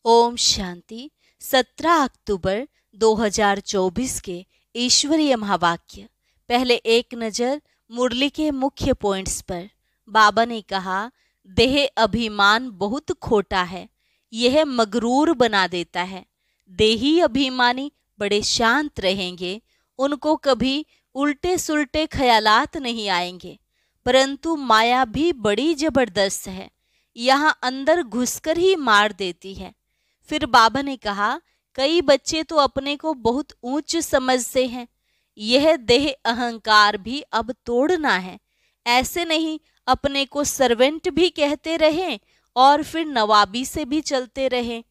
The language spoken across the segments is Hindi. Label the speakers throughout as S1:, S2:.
S1: ओम शांति। 17 अक्टूबर 2024 के ईश्वरीय महावाक्य। पहले एक नज़र मुरली के मुख्य पॉइंट्स पर। बाबा ने कहा, देह अभिमान बहुत खोटा है, यह मगरूर बना देता है। देही अभिमानी बड़े शांत रहेंगे, उनको कभी उल्टे सुल्टे ख्यालात नहीं आएंगे। परंतु माया भी बड़ी जबरदस्त है, यहाँ अंदर घुसकर ही मार देती है। फिर बाबा ने कहा, कई बच्चे तो अपने को बहुत ऊंच समझते हैं, यह देह अहंकार भी अब तोड़ना है। ऐसे नहीं अपने को सर्वेंट भी कहते रहें और फिर नवाबी से भी चलते रहें।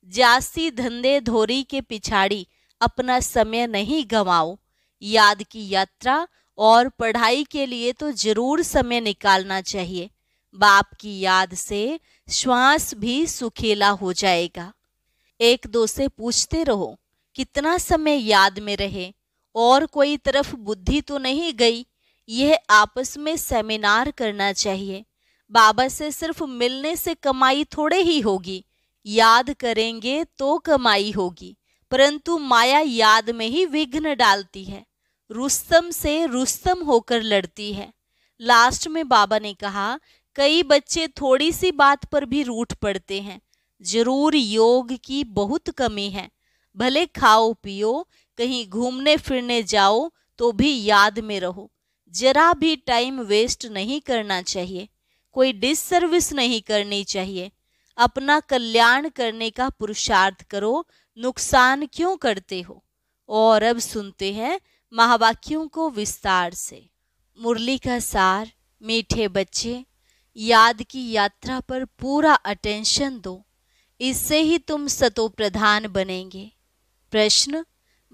S1: जासी धंधे धोरी के पिछाड़ी अपना समय नहीं गंवाओ। याद की यात्रा और पढ़ाई के लिए तो जरूर समय निकालना चाहिए। बाप की याद से श्वास भी सुखीला हो जाएगा। एक दो से पूछते रहो, कितना समय याद में रहे और कोई तरफ बुद्धि तो नहीं गई। यह आपस में सेमिनार करना चाहिए। बाबा से सिर्फ मिलने से कमाई थोड़े ही होगी, याद करेंगे तो कमाई होगी। परंतु माया याद में ही विघ्न डालती है, रुस्तम से रुस्तम होकर लड़ती है। लास्ट में बाबा ने कहा, कई बच्चे थोड़ी सी बात पर भी रूठ पड़ते हैं। जरूर योग की बहुत कमी है। भले खाओ पियो, कहीं घूमने फिरने जाओ तो भी याद में रहो। जरा भी टाइम वेस्ट नहीं करना चाहिए, कोई डिससर्विस नहीं करनी चाहिए। अपना कल्याण करने का पुरुषार्थ करो, नुकसान क्यों करते हो। और अब सुनते हैं महावाक्यों को विस्तार से। मुरली का सार। मीठे बच्चे, याद की यात्रा पर पूरा अटेंशन दो, इससे ही तुम सतो प्रधान बनेंगे। प्रश्न,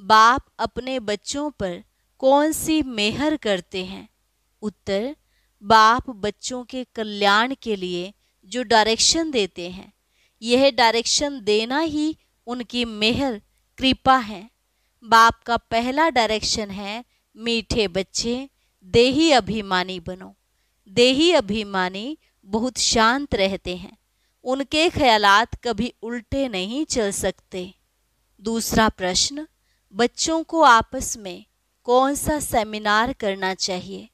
S1: बाप अपने बच्चों पर कौन सी मेहर करते हैं। उत्तर, बाप बच्चों के कल्याण के लिए जो डायरेक्शन देते हैं, यह डायरेक्शन देना ही उनकी मेहर कृपा है। बाप का पहला डायरेक्शन है, मीठे बच्चे देही अभिमानी बनो। देही अभिमानी बहुत शांत रहते हैं, उनके ख्यालात कभी उल्टे नहीं चल सकते। दूसरा प्रश्न, बच्चों को आपस में कौन सा सेमिनार करना चाहिए।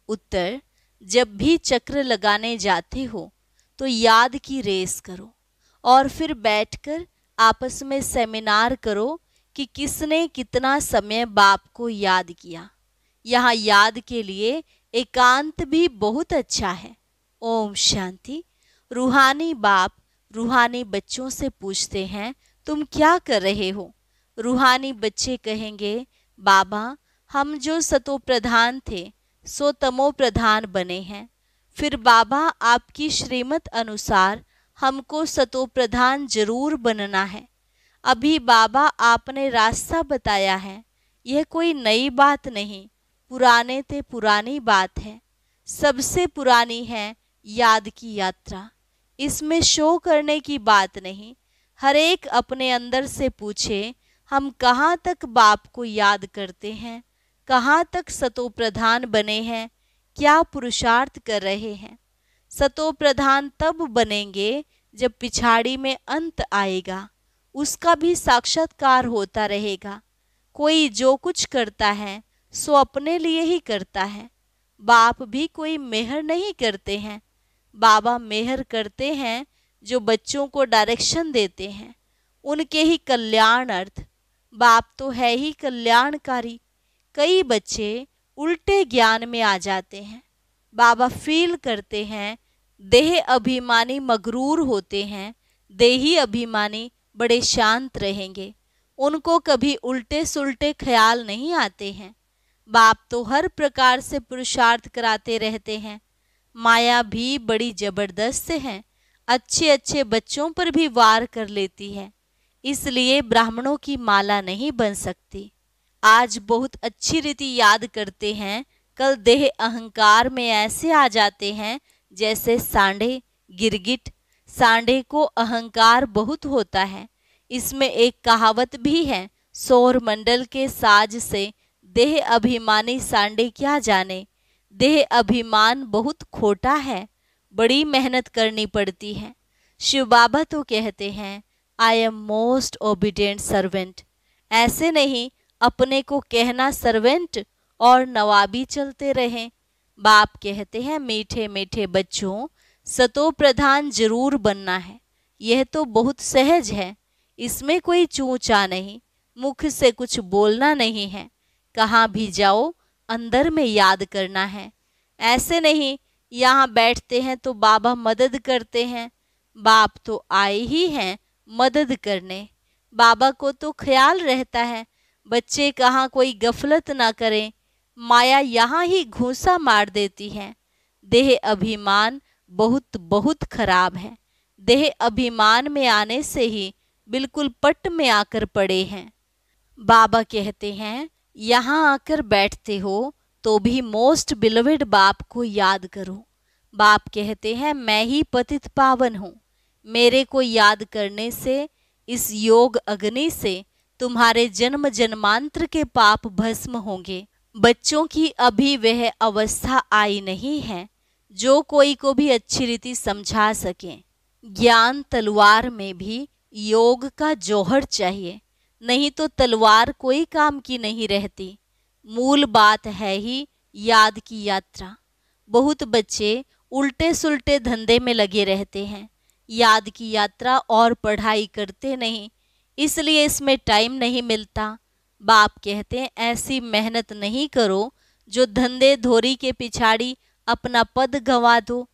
S1: उत्तर, जब भी चक्र लगाने जाते हो तो याद की रेस करो और फिर बैठकर आपस में सेमिनार करो कि किसने कितना समय बाप को याद किया। यहाँ याद के लिए एकांत भी बहुत अच्छा है। ओम शांति। रूहानी बाप रूहानी बच्चों से पूछते हैं, तुम क्या कर रहे हो। रूहानी बच्चे कहेंगे, बाबा हम जो सतो प्रधान थे सो तमो प्रधान बने हैं। फिर बाबा आपकी श्रीमत अनुसार हमको सतो प्रधान जरूर बनना है। अभी बाबा आपने रास्ता बताया है, यह कोई नई बात नहीं, पुराने ते पुरानी बात है। सबसे पुरानी है याद की यात्रा। इसमें शो करने की बात नहीं। हर एक अपने अंदर से पूछे, हम कहाँ तक बाप को याद करते हैं, कहाँ तक सतो प्रधान बने हैं, क्या पुरुषार्थ कर रहे हैं। सतो प्रधान तब बनेंगे जब पिछाड़ी में अंत आएगा, उसका भी साक्षात्कार होता रहेगा। कोई जो कुछ करता है सो अपने लिए ही करता है। बाप भी कोई मेहर नहीं करते हैं। बाबा मेहर करते हैं जो बच्चों को डायरेक्शन देते हैं, उनके ही कल्याण अर्थ। बाप तो है ही कल्याणकारी। कई बच्चे उल्टे ज्ञान में आ जाते हैं। बाबा फील करते हैं, देह अभिमानी मगरूर होते हैं, देही अभिमानी बड़े शांत रहेंगे, उनको कभी उल्टे सुल्टे ख्याल नहीं आते हैं। बाप तो हर प्रकार से पुरुषार्थ कराते रहते हैं। माया भी बड़ी जबरदस्त है, अच्छे अच्छे बच्चों पर भी वार कर लेती है, इसलिए ब्राह्मणों की माला नहीं बन सकती। आज बहुत अच्छी रीति याद करते हैं, कल देह अहंकार में ऐसे आ जाते हैं जैसे सांडे गिरगिट। सांडे को अहंकार बहुत होता है। इसमें एक कहावत भी है, सौर मंडल के साज से देह अभिमानी सांडे क्या जाने। देह अभिमान बहुत खोटा है, बड़ी मेहनत करनी पड़ती है। शिव बाबा तो कहते हैं, I am most obedient servant. ऐसे नहीं अपने को कहना सर्वेंट और नवाबी चलते रहें। बाप कहते हैं मीठे मीठे बच्चों, सतो प्रधान जरूर बनना है। यह तो बहुत सहज है, इसमें कोई चूचा नहीं, मुख से कुछ बोलना नहीं है, कहाँ भी जाओ अंदर में याद करना है। ऐसे नहीं यहाँ बैठते हैं तो बाबा मदद करते हैं। बाप तो आए ही हैं मदद करने। बाबा को तो ख्याल रहता है बच्चे कहाँ कोई गफलत ना करें। माया यहाँ ही घूंसा मार देती है। देह अभिमान बहुत बहुत खराब है। देह अभिमान में आने से ही बिल्कुल पट में आकर पड़े हैं। बाबा कहते हैं यहाँ आकर बैठते हो तो भी मोस्ट बिलोवेड बाप को याद करो। बाप कहते हैं मैं ही पतित पावन हूँ। मेरे को याद करने से, इस योग अग्नि से तुम्हारे जन्म जन्मांतर के पाप भस्म होंगे। बच्चों की अभी वह अवस्था आई नहीं है जो कोई को भी अच्छी रीति समझा सके। ज्ञान तलवार में भी योग का जौहर चाहिए, नहीं तो तलवार कोई काम की नहीं रहती। मूल बात है ही याद की यात्रा। बहुत बच्चे उल्टे सुल्टे धंधे में लगे रहते हैं, याद की यात्रा और पढ़ाई करते नहीं, इसलिए इसमें टाइम नहीं मिलता। बाप कहते हैं ऐसी मेहनत नहीं करो जो धंधे धोरी के पिछाड़ी अपना पद गंवा दो।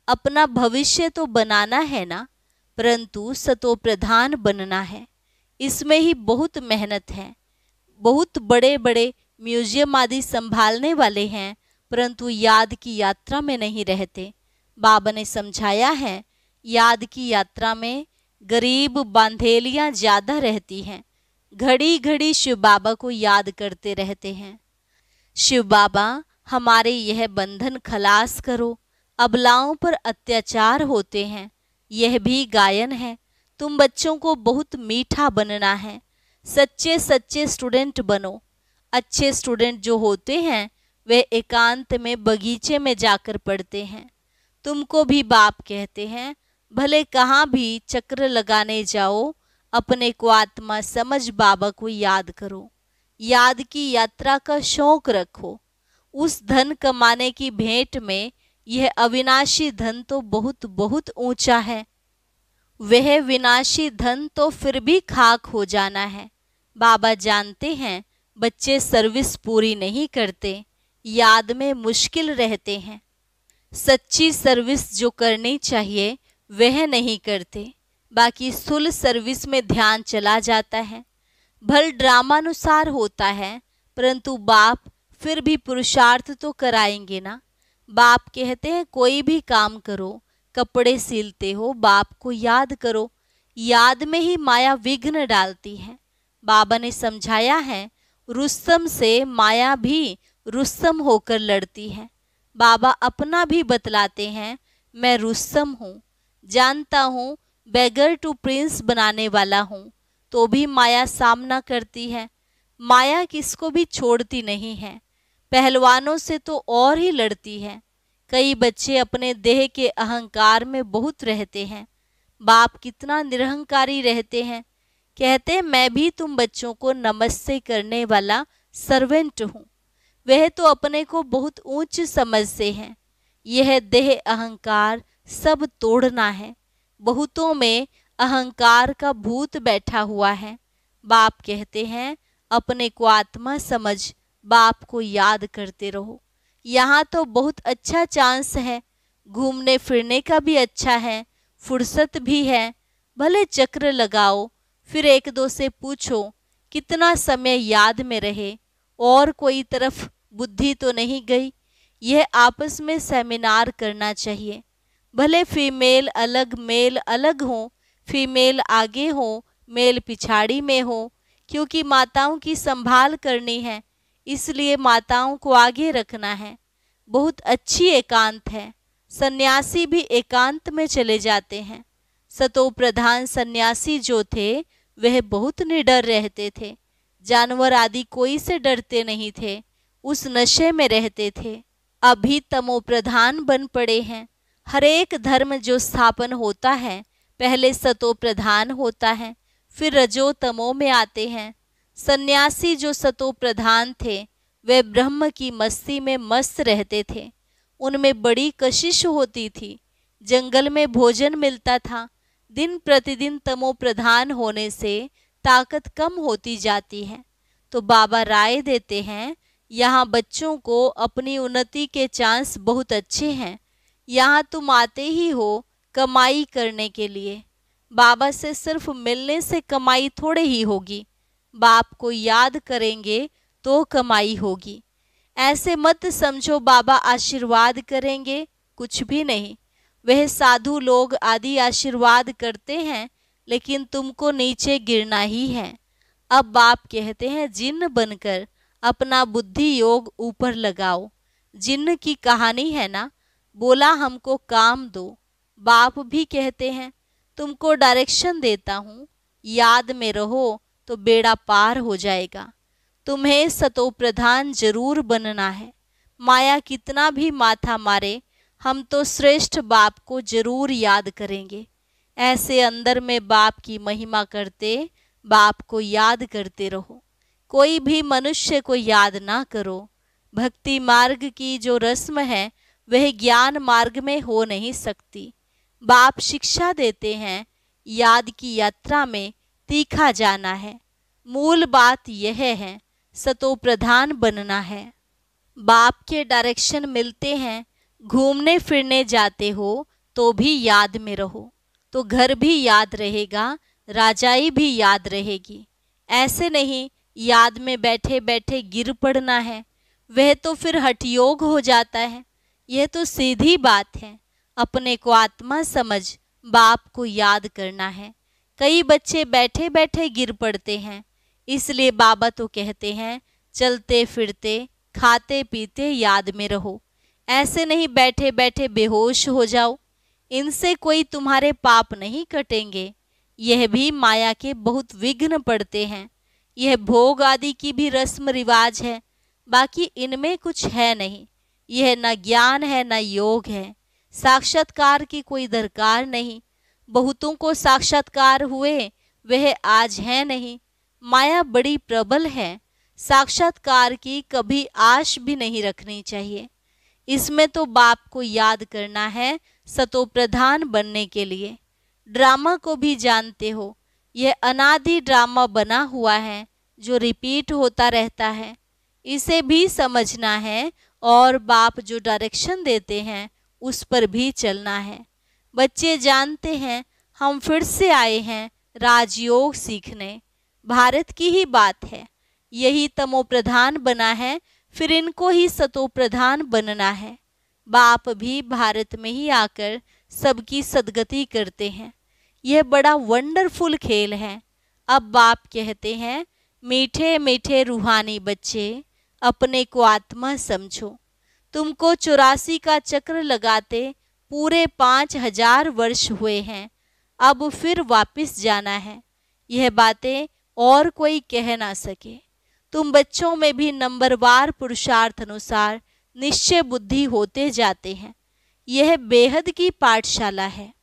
S1: अपना भविष्य तो बनाना है ना, परंतु सतो प्रधान बनना है। इसमें ही बहुत मेहनत है। बहुत बड़े बड़े म्यूजियम आदि संभालने वाले हैं, परंतु याद की यात्रा में नहीं रहते। बाबा ने समझाया है याद की यात्रा में गरीब बांधेलियां ज्यादा रहती हैं। घड़ी घड़ी शिव बाबा को याद करते रहते हैं। शिव बाबा हमारे यह बंधन खलास करो, अबलाओं पर अत्याचार होते हैं। यह भी गायन है। तुम बच्चों को बहुत मीठा बनना है। सच्चे सच्चे स्टूडेंट बनो। अच्छे स्टूडेंट जो होते हैं वे एकांत में बगीचे में जाकर पढ़ते हैं। तुमको भी बाप कहते हैं भले कहाँ भी चक्र लगाने जाओ, अपने को आत्मा समझ बाबा को याद करो। याद की यात्रा का शौक रखो। उस धन कमाने की भेंट में यह अविनाशी धन तो बहुत बहुत ऊंचा है। वह विनाशी धन तो फिर भी खाक हो जाना है। बाबा जानते हैं बच्चे सर्विस पूरी नहीं करते, याद में मुश्किल रहते हैं। सच्ची सर्विस जो करनी चाहिए वह नहीं करते, बाकी सुल सर्विस में ध्यान चला जाता है। भल ड्रामानुसार होता है, परंतु बाप फिर भी पुरुषार्थ तो कराएंगे ना। बाप कहते हैं कोई भी काम करो, कपड़े सिलते हो बाप को याद करो। याद में ही माया विघ्न डालती है। बाबा ने समझाया है रुस्तम से माया भी रुस्तम होकर लड़ती है। बाबा अपना भी बतलाते हैं मैं रुस्तम हूँ, जानता हूँ बेगर टू प्रिंस बनाने वाला हूँ, तो भी माया सामना करती है। माया किसको भी छोड़ती नहीं है, पहलवानों से तो और ही लड़ती है। कई बच्चे अपने देह के अहंकार में बहुत रहते हैं। बाप कितना निरहंकारी रहते हैं। कहते हैं मैं भी तुम बच्चों को नमस्ते करने वाला सर्वेंट हूँ। वह तो अपने को बहुत ऊंच समझते हैं। यह देह अहंकार सब तोड़ना है। बहुतों में अहंकार का भूत बैठा हुआ है। बाप कहते हैं अपने को आत्मा समझ बाप को याद करते रहो। यहाँ तो बहुत अच्छा चांस है, घूमने फिरने का भी अच्छा है, फुर्सत भी है। भले चक्र लगाओ, फिर एक दो से पूछो कितना समय याद में रहे और कोई तरफ बुद्धि तो नहीं गई। यह आपस में सेमिनार करना चाहिए। भले फीमेल अलग मेल अलग हो, फीमेल आगे हो मेल पिछाड़ी में हो, क्योंकि माताओं की संभाल करनी है, इसलिए माताओं को आगे रखना है। बहुत अच्छी एकांत है। सन्यासी भी एकांत में चले जाते हैं। सतो प्रधान सन्यासी जो थे वह बहुत निडर रहते थे। जानवर आदि कोई से डरते नहीं थे, उस नशे में रहते थे। अभी तमो प्रधान बन पड़े हैं। हर एक धर्म जो स्थापन होता है पहले सतो प्रधान होता है, फिर रजो तमो में आते हैं। सन्यासी जो सतो प्रधान थे वे ब्रह्म की मस्ती में मस्त रहते थे। उनमें बड़ी कशिश होती थी। जंगल में भोजन मिलता था। दिन प्रतिदिन तमो प्रधान होने से ताकत कम होती जाती है। तो बाबा राय देते हैं, यहाँ बच्चों को अपनी उन्नति के चांस बहुत अच्छे हैं। यहाँ तुम आते ही हो कमाई करने के लिए। बाबा से सिर्फ मिलने से कमाई थोड़े ही होगी। बाप को याद करेंगे तो कमाई होगी। ऐसे मत समझो बाबा आशीर्वाद करेंगे, कुछ भी नहीं। वह साधु लोग आदि आशीर्वाद करते हैं, लेकिन तुमको नीचे गिरना ही है। अब बाप कहते हैं जिन्न बनकर अपना बुद्धि योग ऊपर लगाओ। जिन्न की कहानी है ना, बोला हमको काम दो। बाप भी कहते हैं तुमको डायरेक्शन देता हूँ, याद में रहो तो बेड़ा पार हो जाएगा। तुम्हें सतो प्रधान जरूर बनना है। माया कितना भी माथा मारे, हम तो श्रेष्ठ बाप को जरूर याद करेंगे। ऐसे अंदर में बाप की महिमा करते, बाप को याद करते रहो। कोई भी मनुष्य को याद ना करो। भक्ति मार्ग की जो रस्म है वह ज्ञान मार्ग में हो नहीं सकती। बाप शिक्षा देते हैं, याद की यात्रा में तीखा जाना है। मूल बात यह है, सतो प्रधान बनना है। बाप के डायरेक्शन मिलते हैं। घूमने फिरने जाते हो तो भी याद में रहो, तो घर भी याद रहेगा, राजाई भी याद रहेगी। ऐसे नहीं याद में बैठे बैठे गिर पड़ना है, वह तो फिर हठयोग हो जाता है। यह तो सीधी बात है। अपने को आत्मा समझ बाप को याद करना है। कई बच्चे बैठे बैठे गिर पड़ते हैं, इसलिए बाबा तो कहते हैं चलते फिरते खाते पीते याद में रहो। ऐसे नहीं बैठे बैठे बेहोश हो जाओ। इनसे कोई तुम्हारे पाप नहीं कटेंगे। यह भी माया के बहुत विघ्न पड़ते हैं। यह भोग आदि की भी रस्म रिवाज है, बाकी इनमें कुछ है नहीं। यह न ज्ञान है न योग है। साक्षात्कार की कोई दरकार नहीं। बहुतों को साक्षात्कार हुए, वह आज है नहीं। माया बड़ी प्रबल है। साक्षात्कार की कभी आश भी नहीं रखनी चाहिए। इसमें तो बाप को याद करना है सतो प्रधान बनने के लिए। ड्रामा को भी जानते हो, यह अनादि ड्रामा बना हुआ है जो रिपीट होता रहता है। इसे भी समझना है और बाप जो डायरेक्शन देते हैं उस पर भी चलना है। बच्चे जानते हैं हम फिर से आए हैं राजयोग सीखने। भारत की ही बात है। यही तमो प्रधान बना है, फिर इनको ही सतो प्रधान बनना है। बाप भी भारत में ही आकर सबकी सदगति करते हैं। यह बड़ा वंडरफुल खेल है। अब बाप कहते हैं मीठे मीठे रूहानी बच्चे, अपने को आत्मा समझो। तुमको 84 का चक्र लगाते पूरे 5000 वर्ष हुए हैं। अब फिर वापस जाना है। यह बातें और कोई कह ना सके। तुम बच्चों में भी नंबरवार पुरुषार्थ अनुसार निश्चय बुद्धि होते जाते हैं। यह बेहद की पाठशाला है।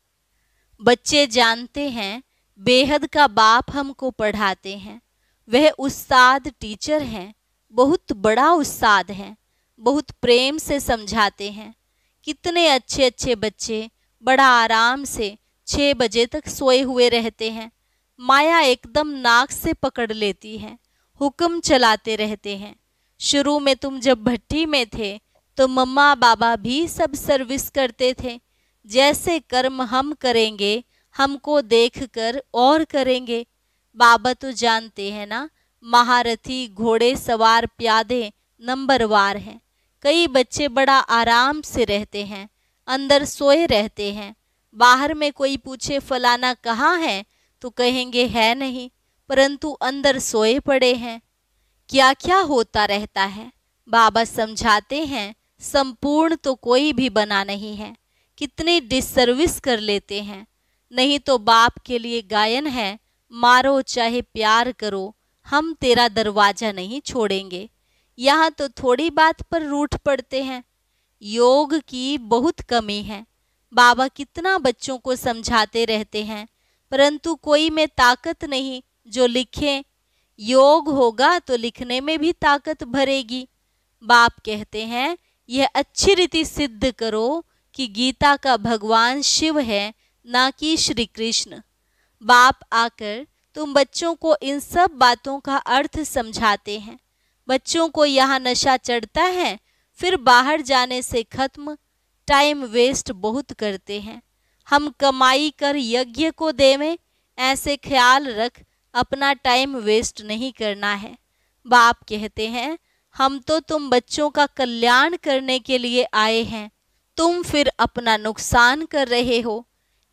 S1: बच्चे जानते हैं बेहद का बाप हमको पढ़ाते हैं। वह उस्ताद टीचर हैं, बहुत बड़ा उस्ताद हैं। बहुत प्रेम से समझाते हैं। कितने अच्छे अच्छे बच्चे बड़ा आराम से 6 बजे तक सोए हुए रहते हैं। माया एकदम नाक से पकड़ लेती है, हुक्म चलाते रहते हैं। शुरू में तुम जब भट्टी में थे तो मम्मा बाबा भी सब सर्विस करते थे। जैसे कर्म हम करेंगे, हमको देखकर और करेंगे। बाबा तो जानते हैं ना, महारथी घोड़े सवार प्यादे नंबरवार हैं। कई बच्चे बड़ा आराम से रहते हैं, अंदर सोए रहते हैं। बाहर में कोई पूछे फलाना कहाँ है तो कहेंगे है नहीं, परंतु अंदर सोए पड़े हैं। क्या क्या होता रहता है बाबा समझाते हैं। संपूर्ण तो कोई भी बना नहीं है। कितनी डिसर्विस कर लेते हैं। नहीं तो बाप के लिए गायन है, मारो चाहे प्यार करो, हम तेरा दरवाजा नहीं छोड़ेंगे। यहाँ तो थोड़ी बात पर रूठ पड़ते हैं। योग की बहुत कमी है। बाबा कितना बच्चों को समझाते रहते हैं, परंतु कोई में ताकत नहीं जो लिखे। योग होगा तो लिखने में भी ताकत भरेगी। बाप कहते हैं यह अच्छी रीति सिद्ध करो कि गीता का भगवान शिव है, ना कि श्री कृष्ण। बाप आकर तुम बच्चों को इन सब बातों का अर्थ समझाते हैं। बच्चों को यहाँ नशा चढ़ता है, फिर बाहर जाने से खत्म, टाइम वेस्ट बहुत करते हैं। हम कमाई कर यज्ञ को देवें, ऐसे ख्याल रख, अपना टाइम वेस्ट नहीं करना है। बाप कहते हैं हम तो तुम बच्चों का कल्याण करने के लिए आए हैं, तुम फिर अपना नुकसान कर रहे हो।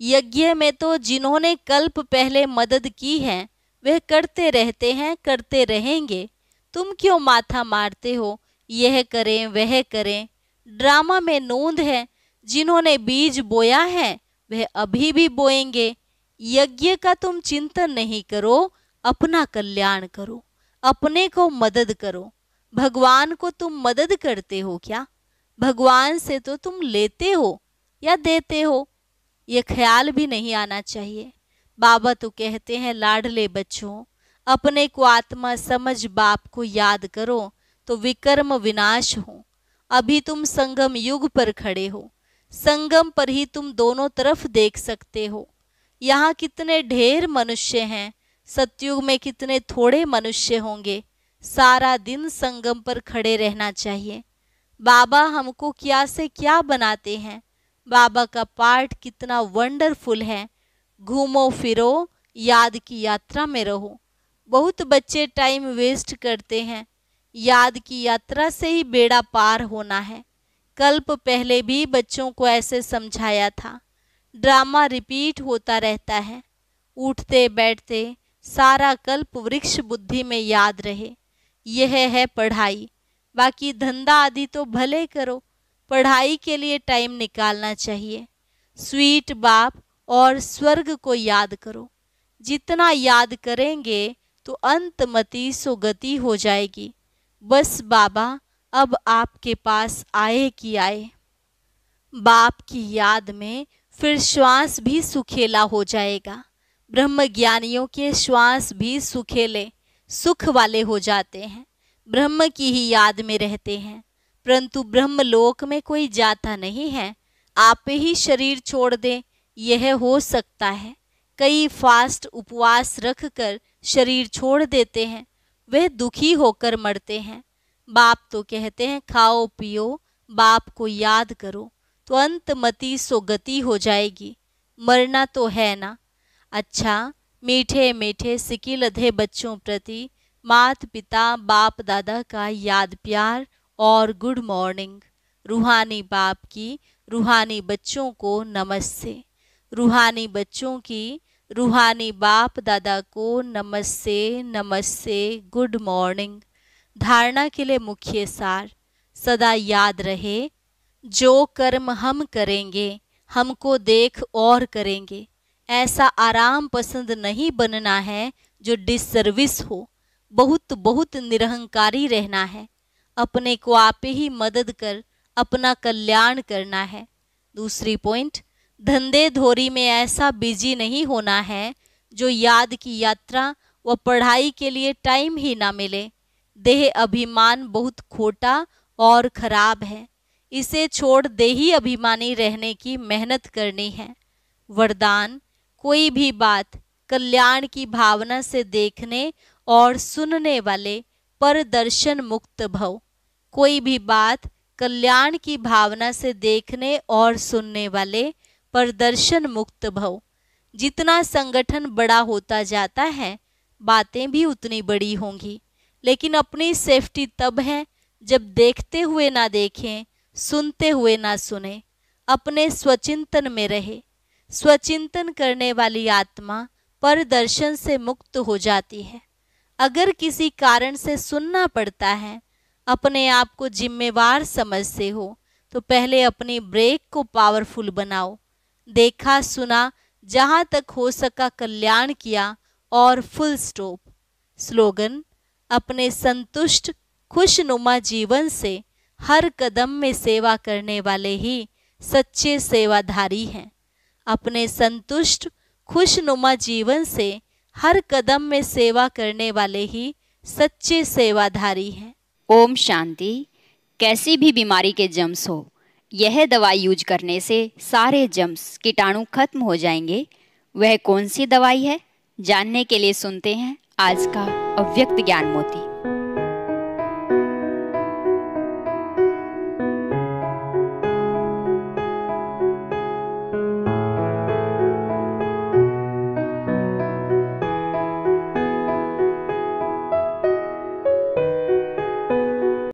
S1: यज्ञ में तो जिन्होंने कल्प पहले मदद की है वह करते रहते हैं, करते रहेंगे। तुम क्यों माथा मारते हो, यह करें वह करें। ड्रामा में नोंद है, जिन्होंने बीज बोया है वह अभी भी बोएंगे। यज्ञ का तुम चिंतन नहीं करो, अपना कल्याण करो, अपने को मदद करो। भगवान को तुम मदद करते हो क्या? भगवान से तो तुम लेते हो या देते हो, ये ख्याल भी नहीं आना चाहिए। बाबा तो कहते हैं लाडले बच्चों, अपने को आत्मा समझ बाप को याद करो तो विकर्म विनाश हो। अभी तुम संगम युग पर खड़े हो, संगम पर ही तुम दोनों तरफ देख सकते हो। यहाँ कितने ढेर मनुष्य हैं, सतयुग में कितने थोड़े मनुष्य होंगे। सारा दिन संगम पर खड़े रहना चाहिए। बाबा हमको क्या से क्या बनाते हैं। बाबा का पाठ कितना वंडरफुल है। घूमो फिरो, याद की यात्रा में रहो। बहुत बच्चे टाइम वेस्ट करते हैं, याद की यात्रा से ही बेड़ा पार होना है। कल्प पहले भी बच्चों को ऐसे समझाया था। ड्रामा रिपीट होता रहता है। उठते बैठते सारा कल्प वृक्ष बुद्धि में याद रहे, यह है पढ़ाई। बाकी धंधा आदि तो भले करो, पढ़ाई के लिए टाइम निकालना चाहिए। स्वीट बाप और स्वर्ग को याद करो। जितना याद करेंगे तो अंतमति सुगति हो जाएगी। बस बाबा अब आपके पास आए कि आए। बाप की याद में फिर श्वास भी सुखेला हो जाएगा। ब्रह्म ज्ञानियों के श्वास भी सुखेले सुख वाले हो जाते हैं, ब्रह्म की ही याद में रहते हैं। परंतु ब्रह्म लोक में कोई जाता नहीं है। आप ही शरीर छोड़ दें, यह हो सकता है। कई फास्ट उपवास रखकर शरीर छोड़ देते हैं, वे दुखी होकर मरते हैं। बाप तो कहते हैं खाओ पियो, बाप को याद करो तो अंतमति सुगति हो जाएगी। मरना तो है ना। अच्छा, मीठे मीठे सिकिलधे बच्चों प्रति माता पिता बाप दादा का याद प्यार और गुड मॉर्निंग। रूहानी बाप की रूहानी बच्चों को नमस्ते। रूहानी बच्चों की रूहानी बाप दादा को नमस्ते नमस्ते, गुड मॉर्निंग। धारणा के लिए मुख्य सार सदा याद रहे, जो कर्म हम करेंगे हमको देख और करेंगे। ऐसा आराम पसंद नहीं बनना है जो डिसर्विस हो। बहुत बहुत निरहंकारी रहना है। अपने को आप ही मदद कर अपना कल्याण करना है। दूसरी पॉइंट, धंधे धोरी में ऐसा बिजी नहीं होना है जो याद की यात्रा व पढ़ाई के लिए टाइम ही ना मिले। देह अभिमान बहुत खोटा और खराब है, इसे छोड़ देही अभिमानी रहने की मेहनत करनी है। वरदान, कोई भी बात कल्याण की भावना से देखने और सुनने वाले पर दर्शन मुक्त भव। कोई भी बात कल्याण की भावना से देखने और सुनने वाले पर दर्शन मुक्त भव। जितना संगठन बड़ा होता जाता है बातें भी उतनी बड़ी होंगी, लेकिन अपनी सेफ्टी तब है जब देखते हुए ना देखें, सुनते हुए ना सुने, अपने स्वचिंतन में रहे। स्वचिंतन करने वाली आत्मा पर दर्शन से मुक्त हो जाती है। अगर किसी कारण से सुनना पड़ता है, अपने आप को जिम्मेवार समझते हो, तो पहले अपनी ब्रेक को पावरफुल बनाओ। देखा सुना, जहाँ तक हो सका कल्याण किया और फुल स्टॉप। स्लोगन, अपने संतुष्ट खुशनुमा जीवन से हर कदम में सेवा करने वाले ही सच्चे सेवाधारी हैं। अपने संतुष्ट खुशनुमा जीवन से हर कदम में सेवा करने वाले ही सच्चे सेवाधारी हैं।
S2: ओम शांति। कैसी भी बीमारी के जम्स हो, यह दवाई यूज करने से सारे जम्स कीटाणु खत्म हो जाएंगे। वह कौन सी दवाई है, जानने के लिए सुनते हैं आज का अव्यक्त ज्ञान मोती।